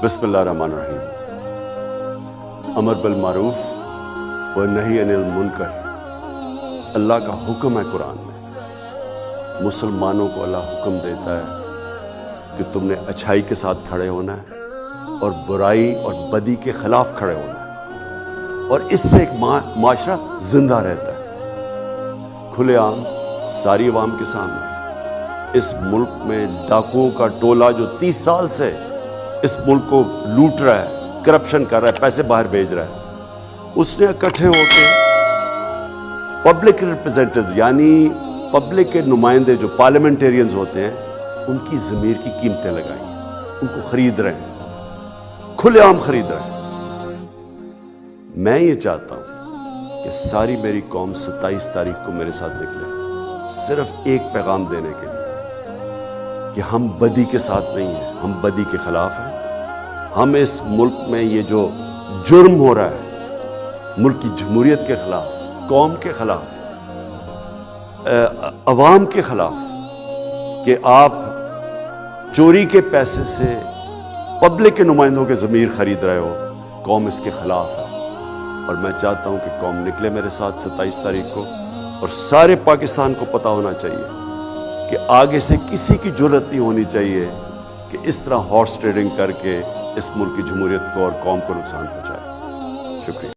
बिस्मिल्लाहिर्रहमानिर्रहीम। अमर बिल मारूफ व नही अनिल मुनकर अल्लाह का हुक्म है। कुरान में मुसलमानों को अल्लाह हुक्म देता है कि तुमने अच्छाई के साथ खड़े होना है और बुराई और बदी के खिलाफ खड़े होना है, और इससे एक माशरा जिंदा रहता है। खुलेआम सारी अवाम के सामने इस मुल्क में डाकुओं का टोला जो 30 साल से इस मुल्क को लूट रहा है, करप्शन कर रहा है, पैसे बाहर भेज रहा है, उसने इकट्ठे होकर पब्लिक रिप्रेजेंटेटिव्स यानी पब्लिक के नुमाइंदे जो पार्लियामेंटेरियंस होते हैं, उनकी ज़मीर की कीमतें लगाई, उनको खरीद रहे हैं, खुलेआम खरीद रहे हैं। मैं ये चाहता हूं कि सारी मेरी कौम 27 तारीख को मेरे साथ निकले, सिर्फ एक पैगाम देने के लिए कि हम बदी के साथ नहीं हैं, हम बदी के खिलाफ हैं। हम इस मुल्क में ये जो जुर्म हो रहा है, मुल्क की जमहूरियत के खिलाफ, कौम के खिलाफ, अवाम के खिलाफ, कि आप चोरी के पैसे से पब्लिक के नुमाइंदों के ज़मीर खरीद रहे हो, कौम इसके खिलाफ है। और मैं चाहता हूं कि कौम निकले मेरे साथ 27 तारीख को, और सारे पाकिस्तान को पता होना चाहिए कि आगे से किसी की जुर्रत नहीं होनी चाहिए कि इस तरह हॉर्स ट्रेडिंग करके इस मुल्क की जमहूरियत को और कौम को नुकसान पहुंचाए। शुक्रिया।